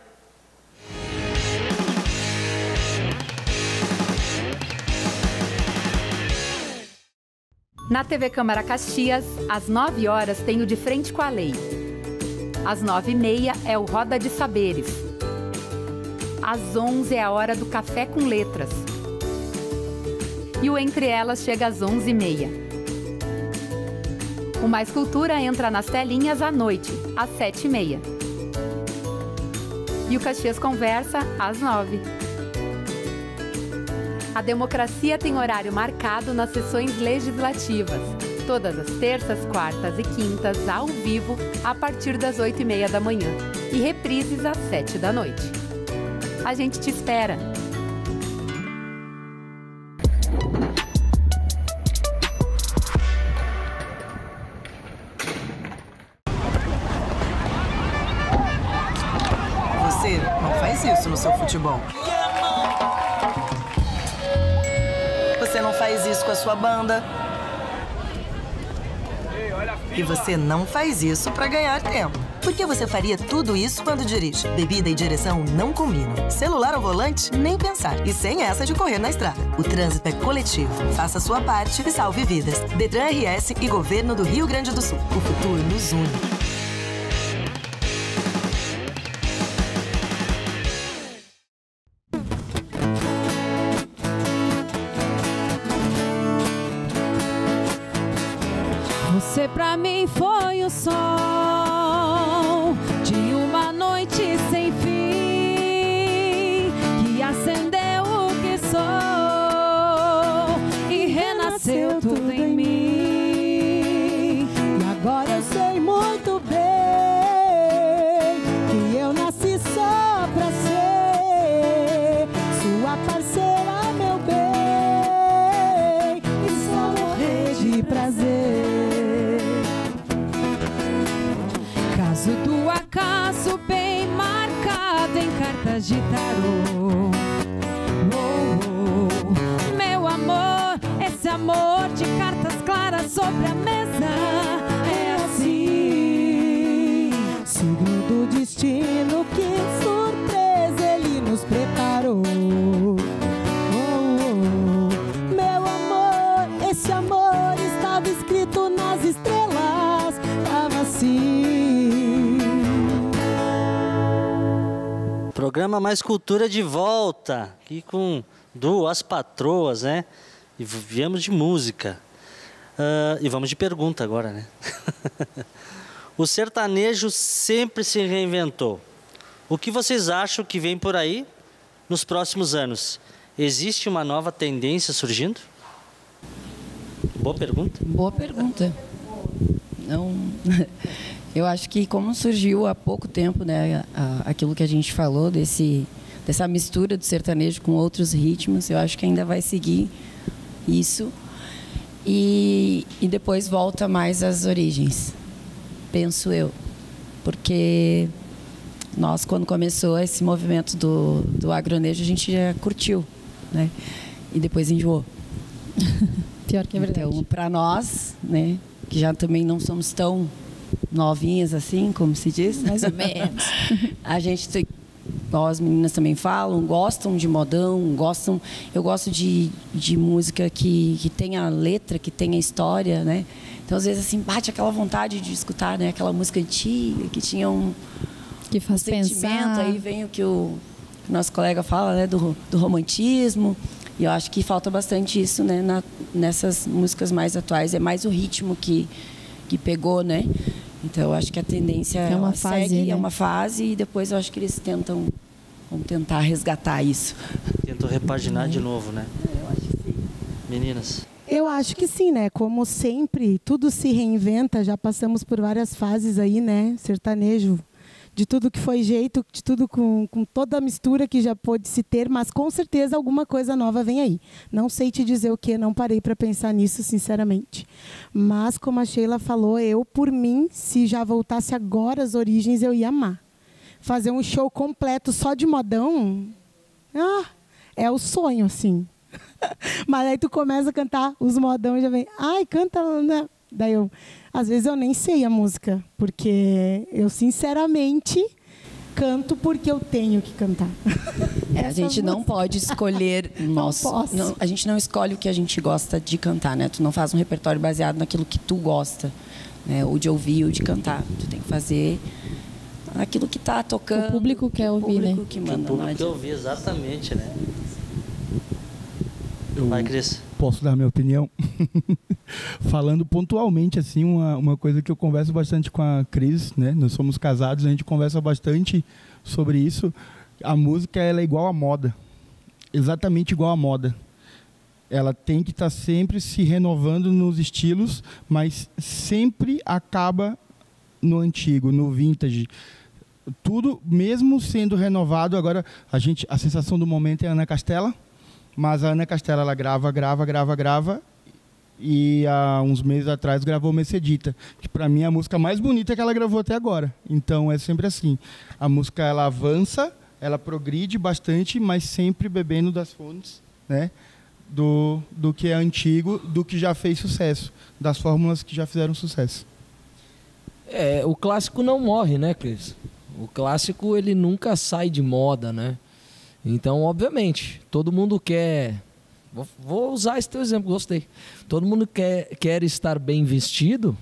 Na TV Câmara Caxias, às 9 horas tem o De Frente com a Lei. Às 9h30 é o Roda de Saberes. Às 11 é a hora do Café com Letras. E o Entre Elas chega às 11h30. O Mais Cultura entra nas telinhas à noite, às 7h30. E o Caxias Conversa, às 9h. A democracia tem horário marcado nas sessões legislativas, todas as terças, quartas e quintas, ao vivo, a partir das 8h30 da manhã. E reprises às 7 da noite. A gente te espera! Você não faz isso no seu futebol. Você não faz isso com a sua banda. E você não faz isso pra ganhar tempo. Por que você faria tudo isso quando dirige? Bebida e direção não combinam. Celular ao volante? Nem pensar. E sem essa de correr na estrada. O trânsito é coletivo. Faça a sua parte e salve vidas. Detran RS e Governo do Rio Grande do Sul. O futuro nos une. Você pra mim foi o sol de uma noite sem fim, que acendeu o que sou e renasceu tudo em mim. E agora eu sei muito bem que eu nasci só pra ser sua parceira, meu bem, e só morrer de prazer. Caso do acaso bem marcado em cartas de tarô. Oh, oh, meu amor, esse amor de cartas claras sobre a mesa é assim. Signo do destino, que surpresa ele nos preparou. Oh, oh, meu amor, esse amor estava escrito nas estrelas, estava assim. Programa Mais Cultura de volta, aqui com duas patroas, né? E viemos de música. E vamos de pergunta agora, né? O sertanejo sempre se reinventou. O que vocês acham que vem por aí nos próximos anos? Existe uma nova tendência surgindo? Boa pergunta. Boa pergunta. Não... Eu acho que como surgiu há pouco tempo, né, aquilo que a gente falou, dessa mistura do sertanejo com outros ritmos, eu acho que ainda vai seguir isso. E depois volta mais às origens, penso eu. Porque nós, quando começou esse movimento do agronejo, a gente já curtiu, né? E depois enjoou. Pior que é verdade. Então, para nós, né, que já também não somos tão novinhas assim, como se diz, mais ou menos. A gente, as meninas também falam, gostam de modão, gostam. Eu gosto de música que tenha letra, que tenha história, né? Então às vezes assim bate aquela vontade de escutar, né? Aquela música antiga que tinha que faz sentimento. Pensar. Aí vem o que o nosso colega fala, né? Do romantismo. E eu acho que falta bastante isso, né? Nessas músicas mais atuais. É mais o ritmo que pegou, né? Então, eu acho que a tendência é uma fase, segue, né? é uma fase, e depois eu acho que eles vão tentar resgatar isso. Tentam repaginar de novo, né? Eu acho que sim. Meninas? Eu acho que sim, né? Como sempre, tudo se reinventa, já passamos por várias fases aí, né? Sertanejo, de tudo que foi jeito, de tudo com toda a mistura que já pôde se ter, mas com certeza alguma coisa nova vem aí. Não sei te dizer o que, não parei para pensar nisso, sinceramente. Mas, como a Sheila falou, eu, por mim, se já voltasse agora às origens, eu ia amar. Fazer um show completo só de modão, é o sonho, assim. Mas aí tu começa a cantar os modão e já vem, ai, canta, né? Daí eu, às vezes eu nem sei a música, porque eu sinceramente canto porque eu tenho que cantar. A gente não pode escolher a gente não escolhe o que a gente gosta de cantar, né? Tu não faz um repertório baseado naquilo que tu gosta, né? Ou de ouvir ou de cantar. Tu tem que fazer aquilo que está tocando. O público quer ouvir, né? Que manda, o público quer ouvir, exatamente, né? Vai, Cris. Posso dar minha opinião? Falando pontualmente, assim, uma coisa que eu converso bastante com a Cris, né? Nós somos casados, a gente conversa bastante sobre isso. A música, ela é igual à moda. Exatamente igual à moda. Ela tem que estar sempre se renovando nos estilos, mas sempre acaba no antigo, no vintage. Tudo, mesmo sendo renovado, agora a sensação do momento é a Ana Castela. Mas a Ana Castela, ela grava, e há uns meses atrás gravou Mercedita, que para mim é a música mais bonita que ela gravou até agora. Então é sempre assim, a música ela avança, ela progride bastante, mas sempre bebendo das fontes, né, do que é antigo, do que já fez sucesso, das fórmulas que já fizeram sucesso. O clássico não morre, né, Cris? O clássico, ele nunca sai de moda, né? Então, obviamente, todo mundo quer... Vou usar esse teu exemplo, gostei. Todo mundo quer estar bem vestido,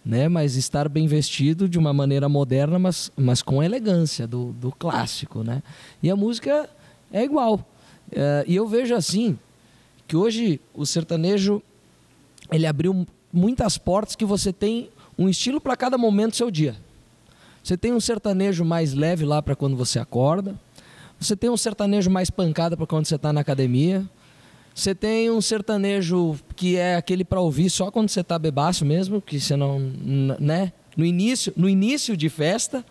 né? Mas estar bem vestido de uma maneira moderna, mas com elegância do clássico, né? E a música é igual. E eu vejo assim, que hoje o sertanejo, ele abriu muitas portas que você tem um estilo para cada momento do seu dia. Você tem um sertanejo mais leve lá para quando você acorda. Você tem um sertanejo mais pancada para quando você está na academia. Você tem um sertanejo que é aquele para ouvir só quando você está bebaço mesmo, que você não, né? No início de festa,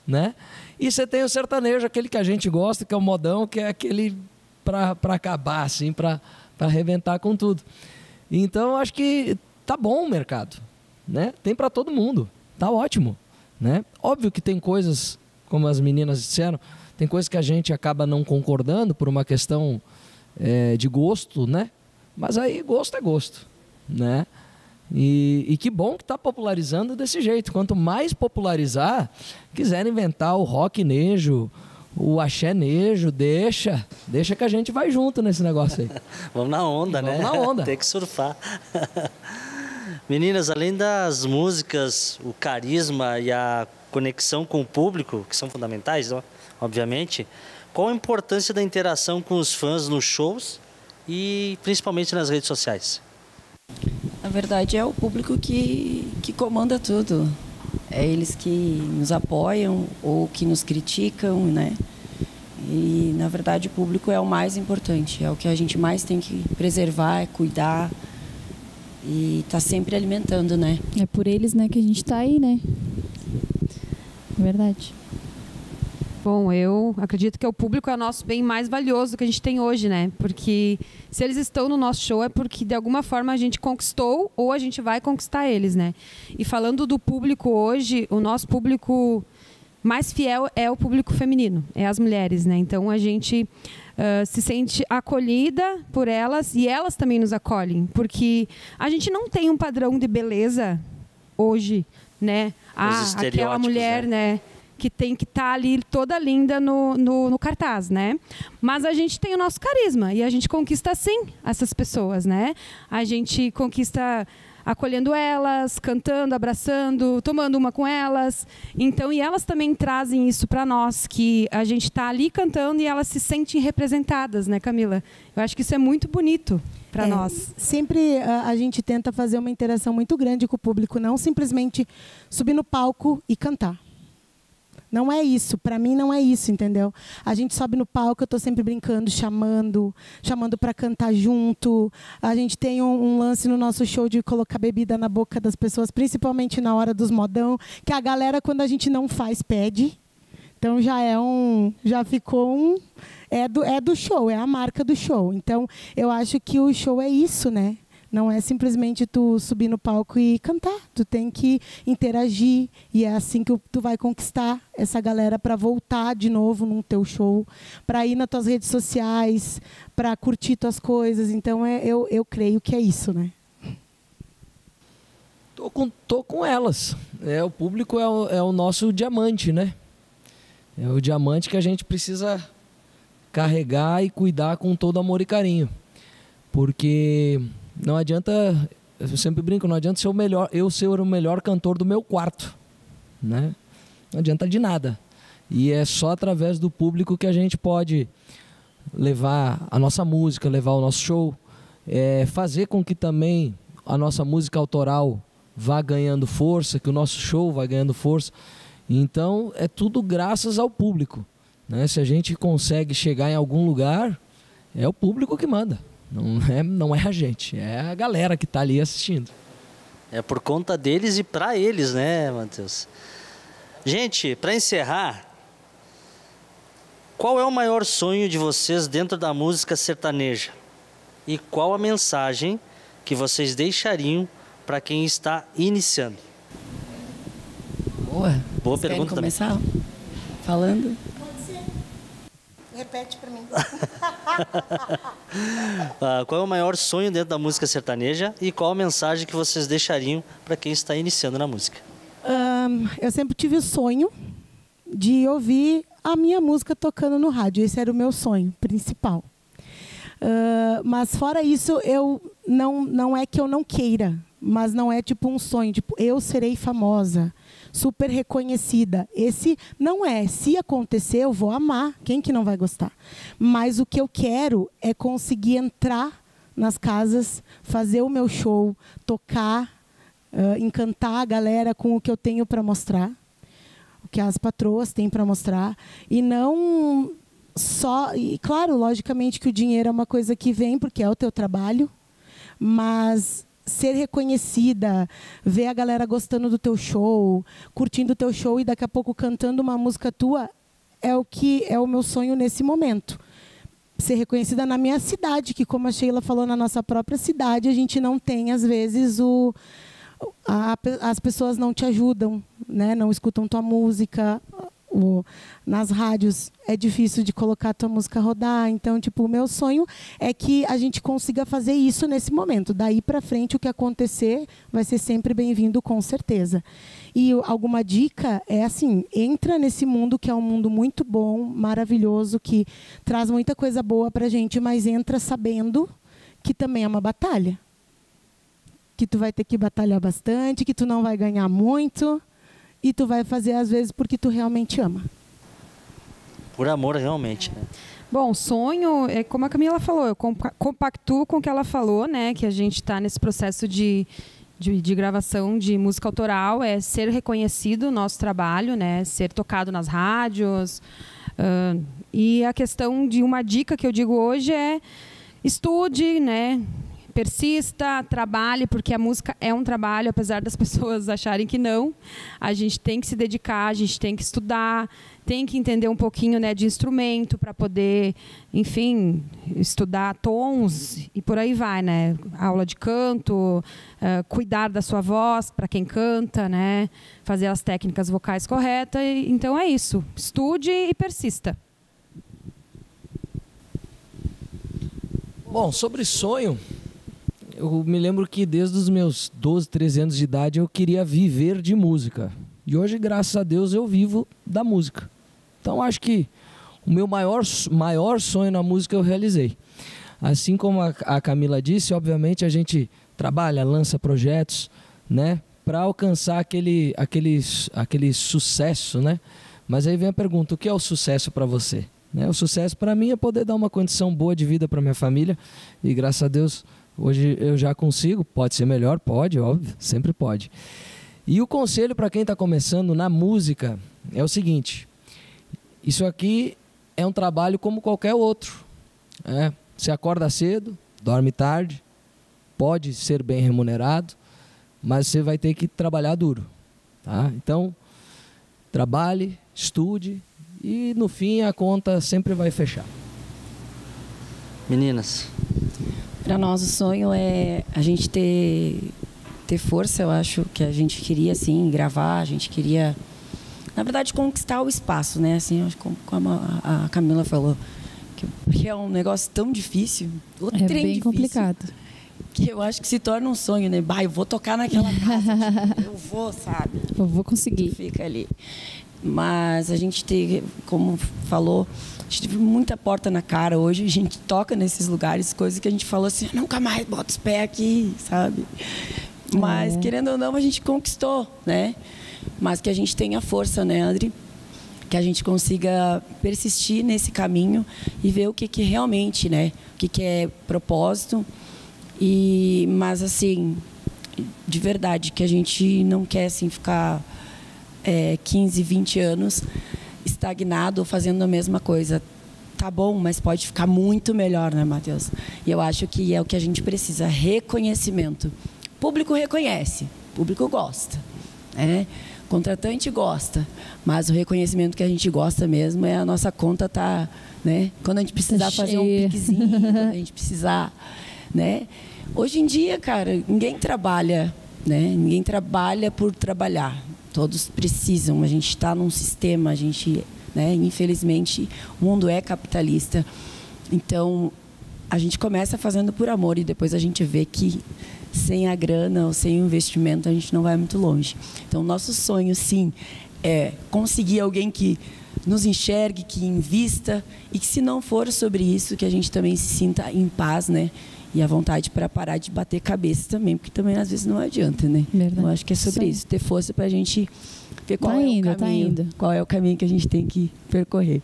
né? E você tem o sertanejo, aquele que a gente gosta, que é o modão, que é aquele para acabar, assim, para arrebentar com tudo. Então, acho que tá bom o mercado, né? Tem para todo mundo, tá ótimo, né? Óbvio que tem coisas, como as meninas disseram, tem coisas que a gente acaba não concordando por uma questão de gosto, né? Mas aí gosto é gosto, né? E que bom que está popularizando desse jeito. Quanto mais popularizar, quiser inventar o rocknejo, o axénejo, deixa que a gente vai junto nesse negócio aí. Vamos na onda, né? Vamos na onda. Tem que surfar. Meninas, além das músicas, o carisma e a conexão com o público, que são fundamentais, obviamente, qual a importância da interação com os fãs nos shows e principalmente nas redes sociais? Na verdade, é o público que comanda tudo. É eles que nos apoiam ou que nos criticam, né? E, na verdade, o público é o mais importante. É o que a gente mais tem que preservar, cuidar e tá sempre alimentando, né? É por eles, né, que a gente tá aí, né? Verdade. Bom, eu acredito que o público é o nosso bem mais valioso que a gente tem hoje, né? Porque se eles estão no nosso show é porque de alguma forma a gente conquistou ou a gente vai conquistar eles, né? E falando do público hoje, o nosso público mais fiel é o público feminino, é as mulheres, né? Então a gente se sente acolhida por elas e elas também nos acolhem, porque a gente não tem um padrão de beleza hoje, né? Aquela mulher, né? Que tem que estar ali toda linda no cartaz, né? Mas a gente tem o nosso carisma e a gente conquista sim essas pessoas, né? A gente conquista acolhendo elas, cantando, abraçando, tomando uma com elas. Então, e elas também trazem isso para nós, que a gente está ali cantando e elas se sentem representadas, né, Camila? Eu acho que isso é muito bonito para nós. Sempre a gente tenta fazer uma interação muito grande com o público, não simplesmente subir no palco e cantar. Não é isso, para mim não é isso, entendeu? A gente sobe no palco, eu estou sempre brincando, chamando para cantar junto. A gente tem um lance no nosso show de colocar bebida na boca das pessoas, principalmente na hora dos modão, que a galera, quando a gente não faz, pede. Então já ficou é do show, é a marca do show. Então eu acho que o show é isso, né? Não é simplesmente tu subir no palco e cantar. Tu tem que interagir. E é assim que tu vai conquistar essa galera para voltar de novo no teu show, para ir nas tuas redes sociais, para curtir tuas coisas. Então, eu creio que é isso, né? Tô com elas. O público é o nosso diamante, né? É o diamante que a gente precisa carregar e cuidar com todo amor e carinho. Porque... não adianta, eu sempre brinco, não adianta eu ser o melhor cantor do meu quarto, né? Não adianta de nada. E é só através do público que a gente pode levar a nossa música, levar o nosso show, fazer com que também a nossa música autoral vá ganhando força, que o nosso show vá ganhando força. Então, é tudo graças ao público, né? Se a gente consegue chegar em algum lugar, é o público que manda. Não é a gente, é a galera que está ali assistindo. É por conta deles e para eles, né, Matheus? Gente, para encerrar, qual é o maior sonho de vocês dentro da música sertaneja? E qual a mensagem que vocês deixariam para quem está iniciando? Boa pergunta também. Começar falando? Pode ser. Repete para mim. Qual é o maior sonho dentro da música sertaneja e qual a mensagem que vocês deixariam para quem está iniciando na música? Eu sempre tive o sonho de ouvir a minha música tocando no rádio. Esse era o meu sonho principal. Mas fora isso, não é que eu não queira, mas não é tipo um sonho, tipo, eu serei famosa, super reconhecida. Esse não é. Se acontecer, eu vou amar. Quem que não vai gostar? Mas o que eu quero é conseguir entrar nas casas, fazer o meu show, tocar, encantar a galera com o que eu tenho para mostrar, o que as patroas têm para mostrar, e não só... E claro, logicamente que o dinheiro é uma coisa que vem, porque é o teu trabalho, mas ser reconhecida, ver a galera gostando do teu show, curtindo o teu show e daqui a pouco cantando uma música tua, é o que é o meu sonho nesse momento. Ser reconhecida na minha cidade, que como a Sheila falou, na nossa própria cidade, a gente não tem, às vezes, as pessoas não te ajudam, né? Não escutam tua música. Nas rádios é difícil de colocar tua música rodar. Então, tipo, o meu sonho é que a gente consiga fazer isso nesse momento. Daí para frente, o que acontecer vai ser sempre bem-vindo, com certeza. E alguma dica é assim, entra nesse mundo que é um mundo muito bom, maravilhoso, que traz muita coisa boa pra gente, mas entra sabendo que também é uma batalha. Que tu vai ter que batalhar bastante, que tu não vai ganhar muito, e tu vai fazer às vezes porque tu realmente ama. Por amor, realmente, né? Bom, sonho, é como a Camila falou, eu compactuo com o que ela falou, né? Que a gente está nesse processo de gravação de música autoral, é ser reconhecido o nosso trabalho, né? Ser tocado nas rádios. E a questão de uma dica que eu digo hoje é estude, né? Persista, trabalhe, porque a música é um trabalho, apesar das pessoas acharem que não. A gente tem que se dedicar, a gente tem que estudar, tem que entender um pouquinho, né, de instrumento para poder, enfim, estudar tons e por aí vai, né? Aula de canto, cuidar da sua voz para quem canta, né? Fazer as técnicas vocais corretas. Então é isso. Estude e persista. Bom, sobre sonho, eu me lembro que desde os meus 12, 13 anos de idade eu queria viver de música. E hoje, graças a Deus, eu vivo da música. Então, acho que o meu maior sonho na música eu realizei. Assim como a Camila disse, obviamente a gente trabalha, lança projetos, né, para alcançar aquele sucesso, né? Mas aí vem a pergunta, o que é o sucesso para você? Né? O sucesso para mim é poder dar uma condição boa de vida para minha família e, graças a Deus, hoje eu já consigo. Pode ser melhor? Pode, óbvio, sempre pode. E o conselho para quem está começando na música é o seguinte: isso aqui é um trabalho como qualquer outro. Você acorda cedo, dorme tarde, pode ser bem remunerado, mas você vai ter que trabalhar duro. Tá? Então, trabalhe, estude e no fim a conta sempre vai fechar. Meninas. Para nós o sonho é a gente ter força. Eu acho que a gente queria assim gravar, a gente queria, na verdade, conquistar o espaço, né? Assim, acho como a Camila falou, que é um negócio tão difícil, bem difícil, complicado, que eu acho que se torna um sonho, né? Eu vou tocar naquela casa, tipo, eu vou, sabe? Eu vou conseguir. Fica ali. Mas a gente tem, como falou, a gente teve muita porta na cara. Hoje a gente toca nesses lugares, coisas que a gente falou assim, nunca mais bota os pés aqui, sabe? Mas, querendo ou não, a gente conquistou, né? Mas que a gente tenha força, né, André? Que a gente consiga persistir nesse caminho e ver o que realmente, né? O que é propósito. Mas, assim, de verdade, que a gente não quer, assim, ficar 15, 20 anos estagnado ou fazendo a mesma coisa. Tá bom, mas pode ficar muito melhor, né, Matheus? E eu acho que é o que a gente precisa, reconhecimento. O público reconhece, o público gosta, né? O contratante gosta, mas o reconhecimento que a gente gosta mesmo é a nossa conta tá, né? Quando a gente precisar fazer um piquezinho, quando a gente precisar, né? Hoje em dia, cara, ninguém trabalha, né? Ninguém trabalha por trabalhar. Todos precisam. A gente está num sistema, a gente, né? Infelizmente, o mundo é capitalista. Então, a gente começa fazendo por amor e depois a gente vê que sem a grana ou sem o investimento a gente não vai muito longe. Então, nosso sonho, sim, é conseguir alguém que nos enxergue, que invista e que, se não for sobre isso, que a gente também se sinta em paz, né? E a vontade para parar de bater cabeça também, porque também às vezes não adianta, né? Verdade. Eu acho que é sobre isso, ter força para a gente ver qual é o caminho, qual é o caminho que a gente tem que percorrer.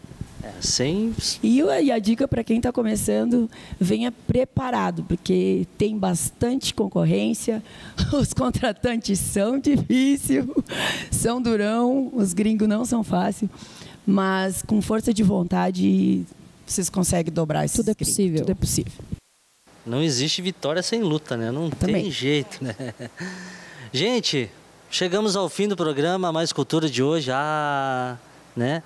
E a dica para quem está começando, venha preparado, porque tem bastante concorrência, os contratantes são difíceis, são durão, os gringos não são fáceis, mas com força de vontade vocês conseguem dobrar esses Tudo é possível. Tudo é possível. Não existe vitória sem luta, né? Não tem jeito, né? Gente, chegamos ao fim do programa Mais Cultura de hoje. Né?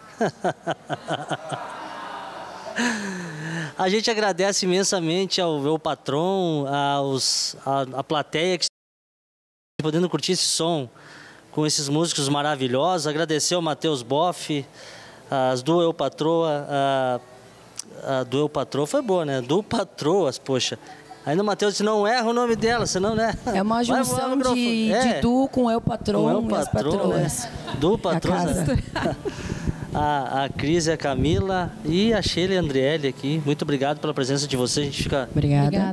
A gente agradece imensamente ao meu patrão, a plateia que está podendo curtir esse som com esses músicos maravilhosos. Agradecer ao Matheus Boff, as do Eu Patroa, a do Eu Patroa foi boa, né? Do Patroas, poxa. Ainda o Matheus disse, não erra o nome dela, senão, né? É uma junção de Du com Eu Patrão e as patroas. Du Patroas. A Cris e a Camila e a Sheila e a Andriele aqui. Muito obrigado pela presença de vocês. A gente fica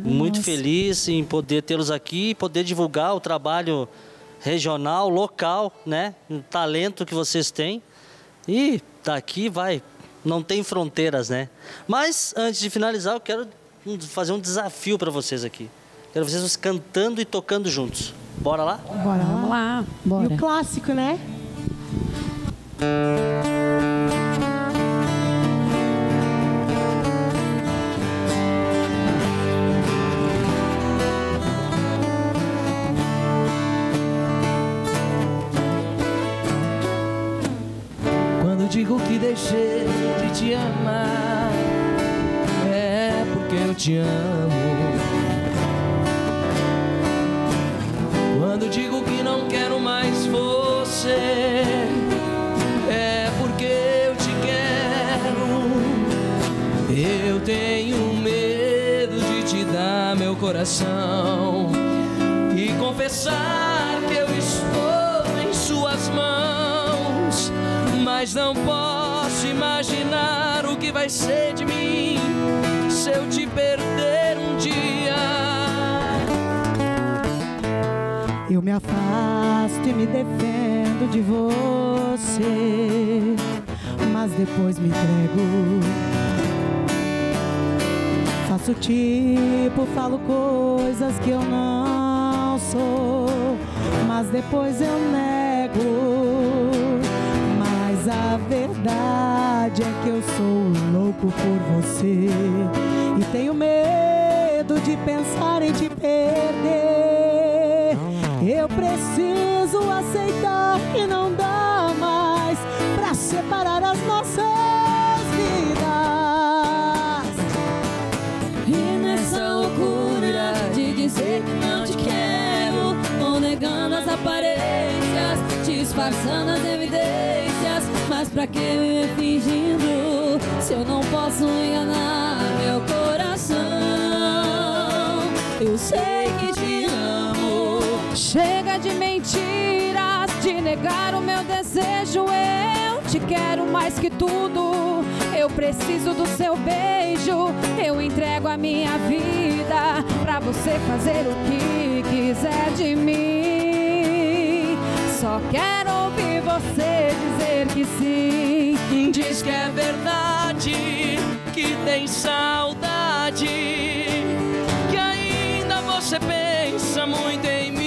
muito feliz em poder tê-los aqui e poder divulgar o trabalho regional, local, né? O talento que vocês têm. E daqui não tem fronteiras, né? Mas, antes de finalizar, eu quero fazer um desafio para vocês aqui. Quero vocês cantando e tocando juntos. Bora lá? Bora lá. Bora. E o clássico, né? Quando digo que deixei de te amar, é porque eu te amo. Quando digo que não quero mais você, é porque eu te quero. Eu tenho medo de te dar meu coração e confessar que eu estou em suas mãos, mas não posso imaginar o que vai ser de mim se eu te perder um dia. Eu me afasto e me defendo de você, mas depois me entrego. Faço tipo, falo coisas que eu não sou, mas depois eu nego. Mas a verdade é que eu sou louco por você e tenho medo de pensar em te perder. Eu preciso aceitar que não dá mais pra separar as nossas vidas. E nessa loucura de dizer que não te quero, vou negando as aparências, disfarçando as evidências. Mas pra que viver fingindo se eu não posso enganar meu coração? Eu sei que te amo. Chega de mentiras, de negar o meu desejo. Eu te quero mais que tudo. Eu preciso do seu beijo. Eu entrego a minha vida pra você fazer o que quiser de mim. Só quero ouvir você dizer que sim. Diz que é verdade, que tem saudade, que ainda você pensa muito em mim.